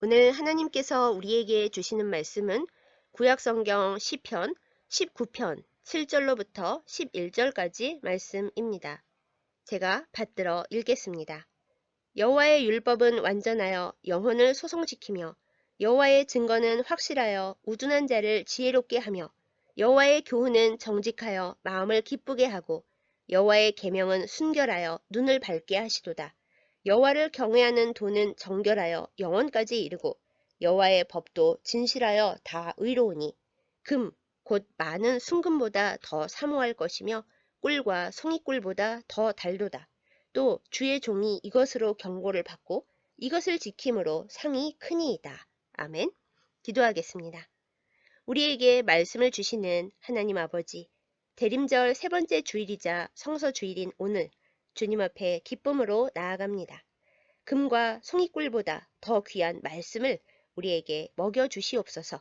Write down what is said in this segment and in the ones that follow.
오늘 하나님께서 우리에게 주시는 말씀은 구약성경 시편 19편 7절로부터 11절까지 말씀입니다. 제가 받들어 읽겠습니다. 여호와의 율법은 완전하여 영혼을 소성시키며 여호와의 증거는 확실하여 우둔한 자를 지혜롭게 하며 여호와의 교훈은 정직하여 마음을 기쁘게 하고 여호와의 계명은 순결하여 눈을 밝게 하시도다. 여호와를 경외하는 도는 정결하여 영원까지 이르고 여호와의 법도 진실하여 다 의로우니 금 곧 많은 순금보다 더 사모할 것이며 꿀과 송이꿀보다 더 달도다. 또 주의 종이 이것으로 경고를 받고 이것을 지킴으로 상이 크니이다. 아멘. 기도하겠습니다. 우리에게 말씀을 주시는 하나님 아버지, 대림절 세 번째 주일이자 성서 주일인 오늘 주님 앞에 기쁨으로 나아갑니다. 금과 송이꿀보다 더 귀한 말씀을 우리에게 먹여주시옵소서.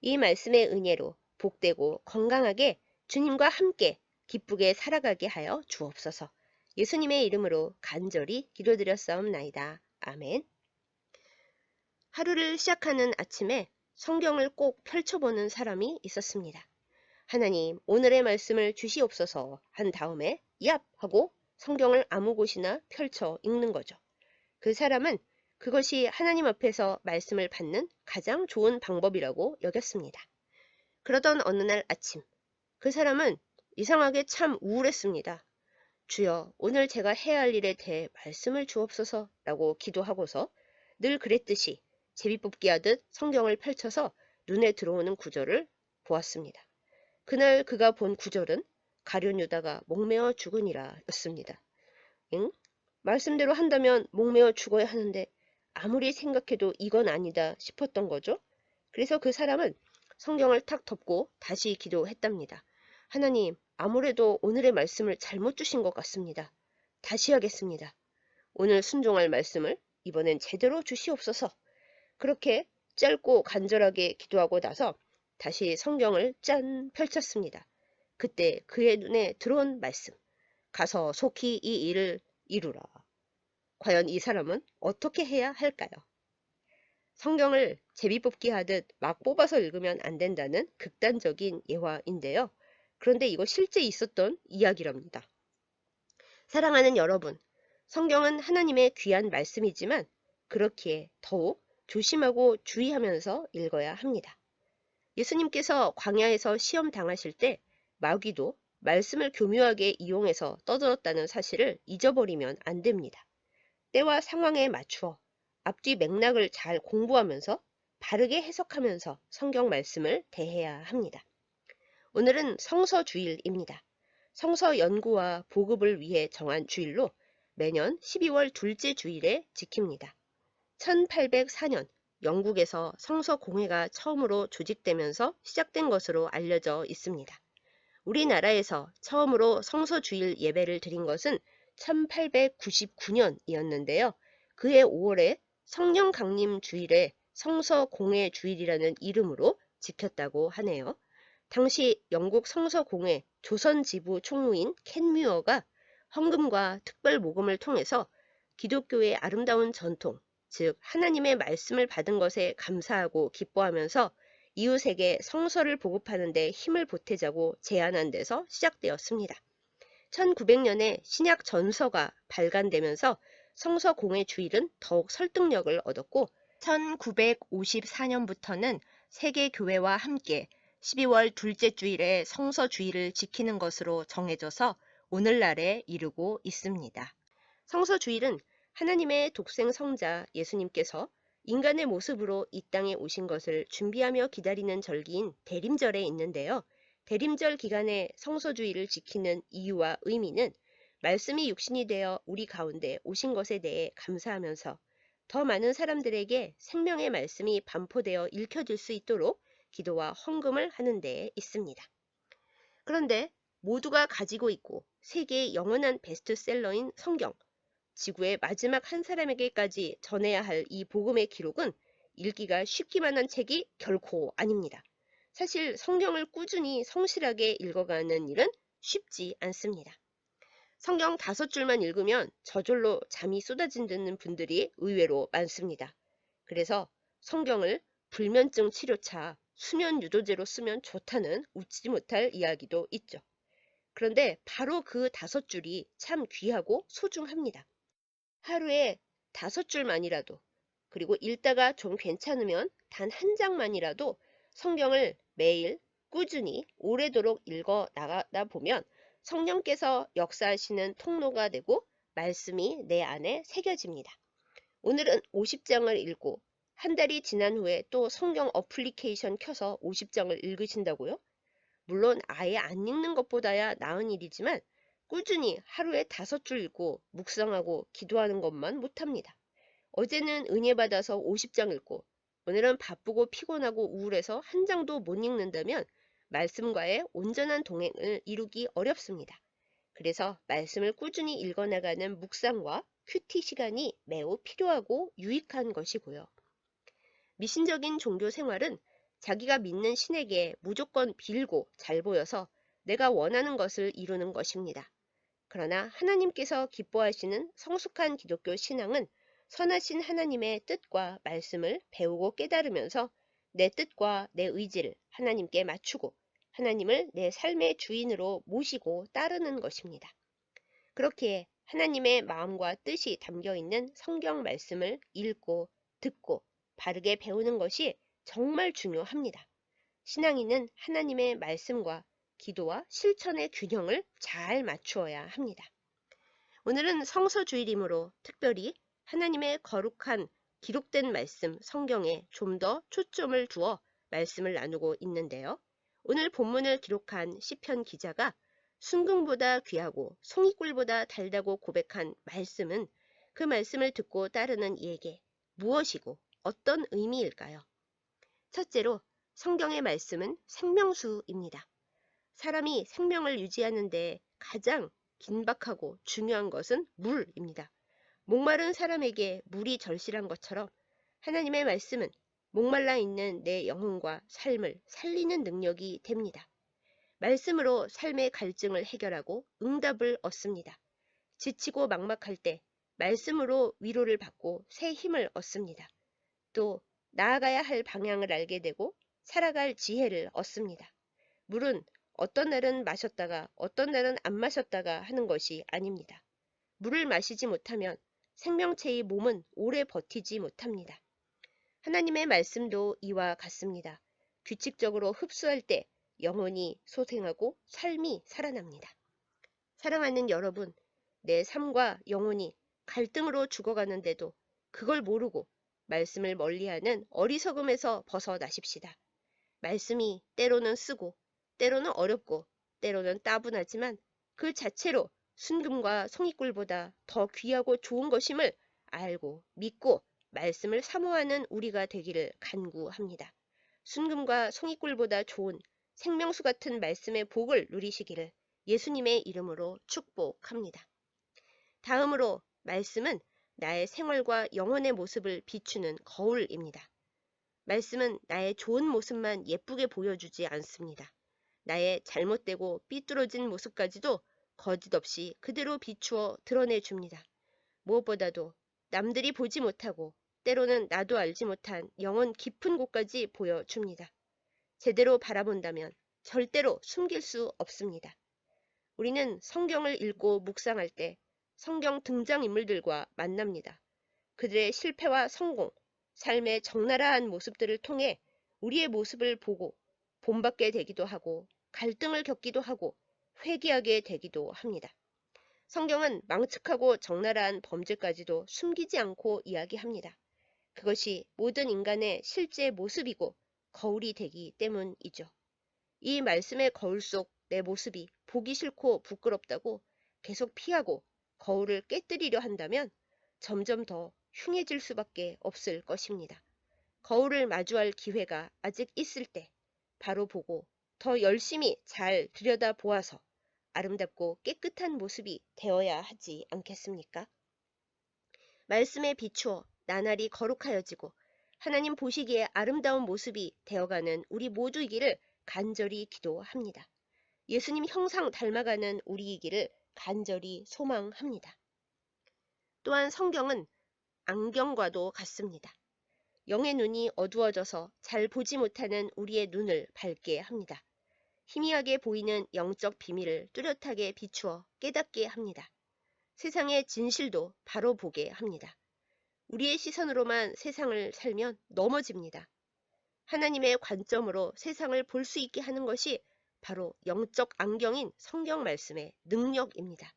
이 말씀의 은혜로 복되고 건강하게 주님과 함께 기쁘게 살아가게 하여 주옵소서. 예수님의 이름으로 간절히 기도드렸사옵나이다. 아멘. 하루를 시작하는 아침에 성경을 꼭 펼쳐보는 사람이 있었습니다. 하나님, 오늘의 말씀을 주시옵소서 한 다음에 얍! 하고 성경을 아무 곳이나 펼쳐 읽는 거죠. 그 사람은 그것이 하나님 앞에서 말씀을 받는 가장 좋은 방법이라고 여겼습니다. 그러던 어느 날 아침, 그 사람은 이상하게 참 우울했습니다. 주여, 오늘 제가 해야 할 일에 대해 말씀을 주옵소서 라고 기도하고서 늘 그랬듯이 제비뽑기 하듯 성경을 펼쳐서 눈에 들어오는 구절을 보았습니다. 그날 그가 본 구절은 가룟 유다가 목매어 죽으니라 였습니다. 응? 말씀대로 한다면 목매어 죽어야 하는데 아무리 생각해도 이건 아니다 싶었던 거죠. 그래서 그 사람은 성경을 탁 덮고 다시 기도했답니다. 하나님, 아무래도 오늘의 말씀을 잘못 주신 것 같습니다. 다시 하겠습니다. 오늘 순종할 말씀을 이번엔 제대로 주시옵소서. 그렇게 짧고 간절하게 기도하고 나서 다시 성경을 짠 펼쳤습니다. 그때 그의 눈에 들어온 말씀. 가서 속히 이 일을 이루라. 과연 이 사람은 어떻게 해야 할까요? 성경을 제비뽑기 하듯 막 뽑아서 읽으면 안 된다는 극단적인 예화인데요. 그런데 이거 실제 있었던 이야기랍니다. 사랑하는 여러분, 성경은 하나님의 귀한 말씀이지만 그렇기에 더욱 조심하고 주의하면서 읽어야 합니다. 예수님께서 광야에서 시험 당하실 때 마귀도 말씀을 교묘하게 이용해서 떠들었다는 사실을 잊어버리면 안 됩니다. 때와 상황에 맞추어 앞뒤 맥락을 잘 공부하면서 바르게 해석하면서 성경 말씀을 대해야 합니다. 오늘은 성서 주일입니다. 성서 연구와 보급을 위해 정한 주일로 매년 12월 둘째 주일에 지킵니다. 1804년 영국에서 성서 공회가 처음으로 조직되면서 시작된 것으로 알려져 있습니다. 우리나라에서 처음으로 성서 주일 예배를 드린 것은 1899년이었는데요. 그해 5월에 성령 강림 주일에 성서 공회 주일이라는 이름으로 지켰다고 하네요. 당시 영국 성서 공회 조선 지부 총무인 켄 뮤어가 헌금과 특별 모금을 통해서 기독교의 아름다운 전통, 즉 하나님의 말씀을 받은 것에 감사하고 기뻐하면서 이웃에게 성서를 보급하는 데 힘을 보태자고 제안한 데서 시작되었습니다. 1900년에 신약 전서가 발간되면서 성서 공회 주일은 더욱 설득력을 얻었고 1954년부터는 세계 교회와 함께 12월 둘째 주일에 성서 주일을 지키는 것으로 정해져서 오늘날에 이르고 있습니다. 성서 주일은 하나님의 독생 성자 예수님께서 인간의 모습으로 이 땅에 오신 것을 준비하며 기다리는 절기인 대림절에 있는데요. 대림절 기간에 성서주의를 지키는 이유와 의미는 말씀이 육신이 되어 우리 가운데 오신 것에 대해 감사하면서 더 많은 사람들에게 생명의 말씀이 반포되어 읽혀질 수 있도록 기도와 헌금을 하는 데에 있습니다. 그런데 모두가 가지고 있고 세계의 영원한 베스트셀러인 성경, 지구의 마지막 한 사람에게까지 전해야 할 이 복음의 기록은 읽기가 쉽기만 한 책이 결코 아닙니다. 사실 성경을 꾸준히 성실하게 읽어가는 일은 쉽지 않습니다. 성경 5줄만 읽으면 저절로 잠이 쏟아진다는 분들이 의외로 많습니다. 그래서 성경을 불면증 치료차, 수면 유도제로 쓰면 좋다는 웃지 못할 이야기도 있죠. 그런데 바로 그 5줄이 참 귀하고 소중합니다. 하루에 5줄만이라도, 그리고 읽다가 좀 괜찮으면 단 한 장만이라도 성경을 매일 꾸준히 오래도록 읽어 나가다 보면 성령께서 역사하시는 통로가 되고 말씀이 내 안에 새겨집니다. 오늘은 50장을 읽고 한 달이 지난 후에 또 성경 어플리케이션 켜서 50장을 읽으신다고요? 물론 아예 안 읽는 것보다야 나은 일이지만 꾸준히 하루에 5줄 읽고 묵상하고 기도하는 것만 못합니다. 어제는 은혜 받아서 50장 읽고 오늘은 바쁘고 피곤하고 우울해서 한 장도 못 읽는다면 말씀과의 온전한 동행을 이루기 어렵습니다. 그래서 말씀을 꾸준히 읽어나가는 묵상과 큐티 시간이 매우 필요하고 유익한 것이고요. 미신적인 종교 생활은 자기가 믿는 신에게 무조건 빌고 잘 보여서 내가 원하는 것을 이루는 것입니다. 그러나 하나님께서 기뻐하시는 성숙한 기독교 신앙은 선하신 하나님의 뜻과 말씀을 배우고 깨달으면서 내 뜻과 내 의지를 하나님께 맞추고 하나님을 내 삶의 주인으로 모시고 따르는 것입니다. 그렇게 하나님의 마음과 뜻이 담겨 있는 성경 말씀을 읽고 듣고 바르게 배우는 것이 정말 중요합니다. 신앙인은 하나님의 말씀과 기도와 실천의 균형을 잘 맞추어야 합니다. 오늘은 성서주일이므로 특별히 하나님의 거룩한 기록된 말씀 성경에 좀 더 초점을 두어 말씀을 나누고 있는데요. 오늘 본문을 기록한 시편 기자가 순금보다 귀하고 송이꿀보다 달다고 고백한 말씀은 그 말씀을 듣고 따르는 이에게 무엇이고 어떤 의미일까요? 첫째로 성경의 말씀은 생명수입니다. 사람이 생명을 유지하는 데 가장 긴박하고 중요한 것은 물입니다. 목마른 사람에게 물이 절실한 것처럼 하나님의 말씀은 목말라 있는 내 영혼과 삶을 살리는 능력이 됩니다. 말씀으로 삶의 갈증을 해결하고 응답을 얻습니다. 지치고 막막할 때 말씀으로 위로를 받고 새 힘을 얻습니다. 또 나아가야 할 방향을 알게 되고 살아갈 지혜를 얻습니다. 물은 어떤 날은 마셨다가 어떤 날은 안 마셨다가 하는 것이 아닙니다. 물을 마시지 못하면 생명체의 몸은 오래 버티지 못합니다. 하나님의 말씀도 이와 같습니다. 규칙적으로 흡수할 때 영혼이 소생하고 삶이 살아납니다. 사랑하는 여러분, 내 삶과 영혼이 갈등으로 죽어가는데도 그걸 모르고 말씀을 멀리하는 어리석음에서 벗어나십시다. 말씀이 때로는 쓰고 때로는 어렵고 때로는 따분하지만 그 자체로 순금과 송이꿀보다 더 귀하고 좋은 것임을 알고 믿고 말씀을 사모하는 우리가 되기를 간구합니다. 순금과 송이꿀보다 좋은 생명수 같은 말씀의 복을 누리시기를 예수님의 이름으로 축복합니다. 다음으로 말씀은 나의 생활과 영혼의 모습을 비추는 거울입니다. 말씀은 나의 좋은 모습만 예쁘게 보여주지 않습니다. 나의 잘못되고 삐뚤어진 모습까지도 거짓없이 그대로 비추어 드러내줍니다. 무엇보다도 남들이 보지 못하고 때로는 나도 알지 못한 영혼 깊은 곳까지 보여줍니다. 제대로 바라본다면 절대로 숨길 수 없습니다. 우리는 성경을 읽고 묵상할 때 성경 등장인물들과 만납니다. 그들의 실패와 성공, 삶의 적나라한 모습들을 통해 우리의 모습을 보고 본받게 되기도 하고 갈등을 겪기도 하고 회개하게 되기도 합니다. 성경은 망측하고 적나라한 범죄까지도 숨기지 않고 이야기합니다. 그것이 모든 인간의 실제 모습이고 거울이 되기 때문이죠. 이 말씀의 거울 속 내 모습이 보기 싫고 부끄럽다고 계속 피하고 거울을 깨뜨리려 한다면 점점 더 흉해질 수밖에 없을 것입니다. 거울을 마주할 기회가 아직 있을 때 바로 보고 더 열심히 잘 들여다보아서 아름답고 깨끗한 모습이 되어야 하지 않겠습니까? 말씀에 비추어 나날이 거룩하여지고 하나님 보시기에 아름다운 모습이 되어가는 우리 모두이기를 간절히 기도합니다. 예수님 형상 닮아가는 우리이기를 간절히 소망합니다. 또한 성경은 안경과도 같습니다. 영의 눈이 어두워져서 잘 보지 못하는 우리의 눈을 밝게 합니다. 희미하게 보이는 영적 비밀을 뚜렷하게 비추어 깨닫게 합니다. 세상의 진실도 바로 보게 합니다. 우리의 시선으로만 세상을 살면 넘어집니다. 하나님의 관점으로 세상을 볼 수 있게 하는 것이 바로 영적 안경인 성경 말씀의 능력입니다.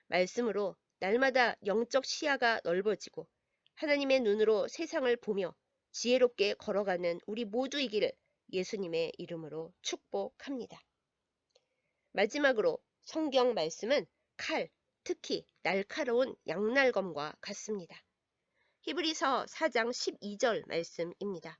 말씀으로 날마다 영적 시야가 넓어지고 하나님의 눈으로 세상을 보며 지혜롭게 걸어가는 우리 모두이기를 예수님의 이름으로 축복합니다. 마지막으로 성경 말씀은 칼, 특히 날카로운 양날검과 같습니다. 히브리서 4장 12절 말씀입니다.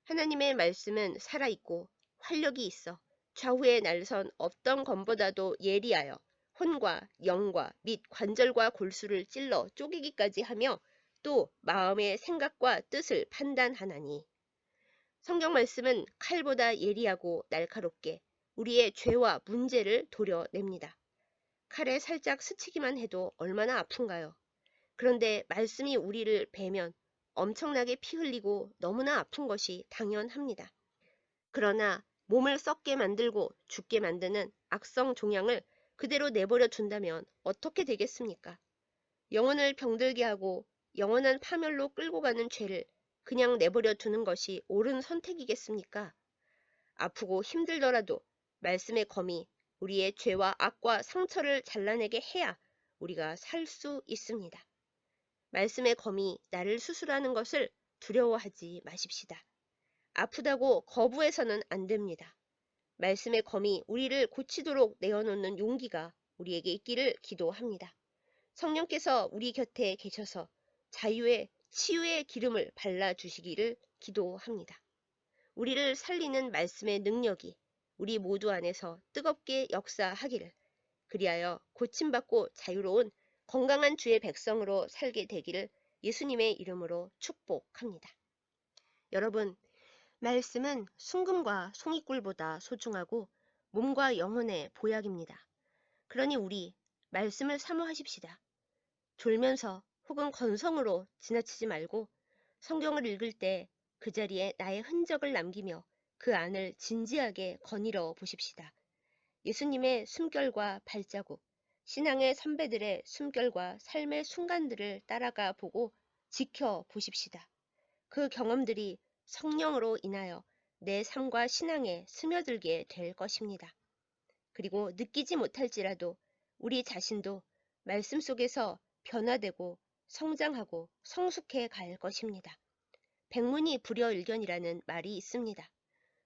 하나님의 말씀은 살아있고 활력이 있어 좌우의 날선 어떤 검보다도 예리하여 혼과 영과 및 관절과 골수를 찔러 쪼개기까지 하며 또 마음의 생각과 뜻을 판단하나니. 성경 말씀은 칼보다 예리하고 날카롭게 우리의 죄와 문제를 도려냅니다. 칼에 살짝 스치기만 해도 얼마나 아픈가요? 그런데 말씀이 우리를 베면 엄청나게 피 흘리고 너무나 아픈 것이 당연합니다. 그러나 몸을 썩게 만들고 죽게 만드는 악성 종양을 그대로 내버려 둔다면 어떻게 되겠습니까? 영혼을 병들게 하고 영원한 파멸로 끌고 가는 죄를 그냥 내버려 두는 것이 옳은 선택이겠습니까? 아프고 힘들더라도 말씀의 검이 우리의 죄와 악과 상처를 잘라내게 해야 우리가 살 수 있습니다. 말씀의 검이 나를 수술하는 것을 두려워하지 마십시다. 아프다고 거부해서는 안 됩니다. 말씀의 검이 우리를 고치도록 내어놓는 용기가 우리에게 있기를 기도합니다. 성령께서 우리 곁에 계셔서 자유의 치유의 기름을 발라주시기를 기도합니다. 우리를 살리는 말씀의 능력이 우리 모두 안에서 뜨겁게 역사하기를, 그리하여 고침받고 자유로운 건강한 주의 백성으로 살게 되기를 예수님의 이름으로 축복합니다. 여러분, 말씀은 순금과 송이꿀보다 소중하고 몸과 영혼의 보약입니다. 그러니 우리 말씀을 사모하십시다. 졸면서 혹은 건성으로 지나치지 말고 성경을 읽을 때 그 자리에 나의 흔적을 남기며 그 안을 진지하게 거닐어 보십시다. 예수님의 숨결과 발자국, 신앙의 선배들의 숨결과 삶의 순간들을 따라가 보고 지켜보십시다. 그 경험들이 성령으로 인하여 내 삶과 신앙에 스며들게 될 것입니다. 그리고 느끼지 못할지라도 우리 자신도 말씀 속에서 변화되고 성장하고 성숙해 갈 것입니다. 백문이 불여일견이라는 말이 있습니다.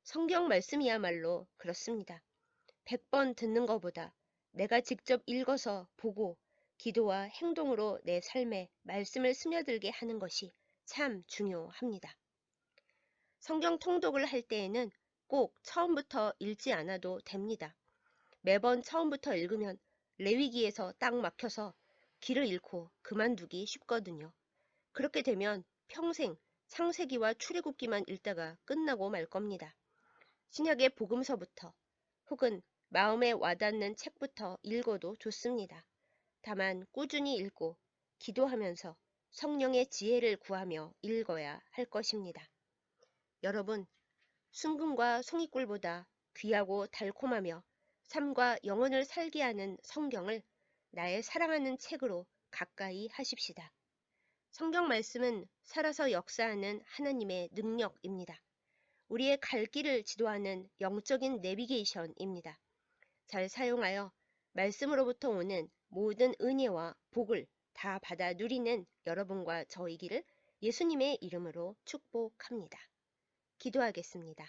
성경 말씀이야말로 그렇습니다. 100번 듣는 것보다 내가 직접 읽어서 보고 기도와 행동으로 내 삶에 말씀을 스며들게 하는 것이 참 중요합니다. 성경 통독을 할 때에는 꼭 처음부터 읽지 않아도 됩니다. 매번 처음부터 읽으면 레위기에서 딱 막혀서 길을 잃고 그만두기 쉽거든요. 그렇게 되면 평생 창세기와 출애굽기만 읽다가 끝나고 말 겁니다. 신약의 복음서부터 혹은 마음에 와닿는 책부터 읽어도 좋습니다. 다만 꾸준히 읽고 기도하면서 성령의 지혜를 구하며 읽어야 할 것입니다. 여러분, 순금과 송이꿀보다 귀하고 달콤하며 삶과 영혼을 살게 하는 성경을 나의 사랑하는 책으로 가까이 하십시다. 성경 말씀은 살아서 역사하는 하나님의 능력입니다. 우리의 갈 길을 지도하는 영적인 내비게이션입니다. 잘 사용하여 말씀으로부터 오는 모든 은혜와 복을 다 받아 누리는 여러분과 저이기를 예수님의 이름으로 축복합니다. 기도하겠습니다.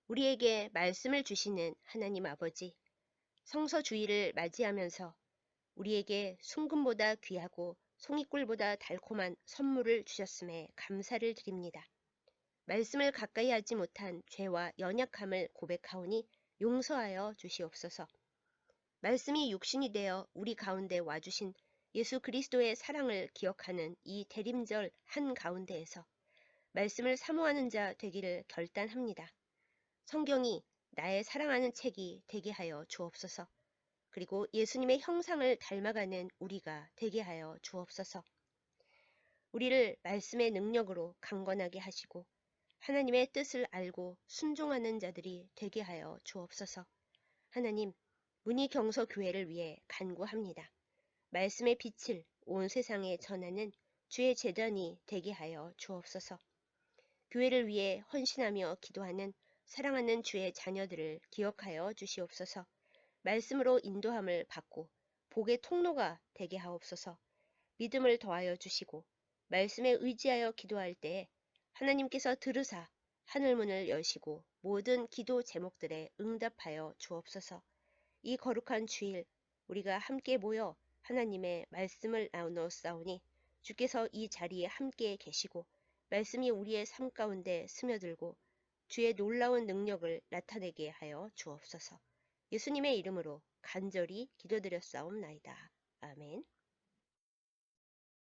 우리에게 말씀을 주시는 하나님 아버지, 성서주의를 맞이하면서 우리에게 순금보다 귀하고 송이꿀보다 달콤한 선물을 주셨음에 감사를 드립니다. 말씀을 가까이 하지 못한 죄와 연약함을 고백하오니 용서하여 주시옵소서. 말씀이 육신이 되어 우리 가운데 와주신 예수 그리스도의 사랑을 기억하는 이 대림절 한가운데에서 말씀을 사모하는 자 되기를 결단합니다. 성경이 나의 사랑하는 책이 되게 하여 주옵소서. 그리고 예수님의 형상을 닮아가는 우리가 되게 하여 주옵소서. 우리를 말씀의 능력으로 강건하게 하시고 하나님의 뜻을 알고 순종하는 자들이 되게 하여 주옵소서. 하나님, 문희경서 교회를 위해 간구합니다. 말씀의 빛을 온 세상에 전하는 주의 제단이 되게 하여 주옵소서. 교회를 위해 헌신하며 기도하는 사랑하는 주의 자녀들을 기억하여 주시옵소서. 말씀으로 인도함을 받고 복의 통로가 되게 하옵소서. 믿음을 더하여 주시고 말씀에 의지하여 기도할 때에 하나님께서 들으사 하늘문을 여시고 모든 기도 제목들에 응답하여 주옵소서. 이 거룩한 주일 우리가 함께 모여 하나님의 말씀을 나누었사오니 주께서 이 자리에 함께 계시고 말씀이 우리의 삶 가운데 스며들고 주의 놀라운 능력을 나타내게 하여 주옵소서. 예수님의 이름으로 간절히 기도드렸사옵나이다. 아멘.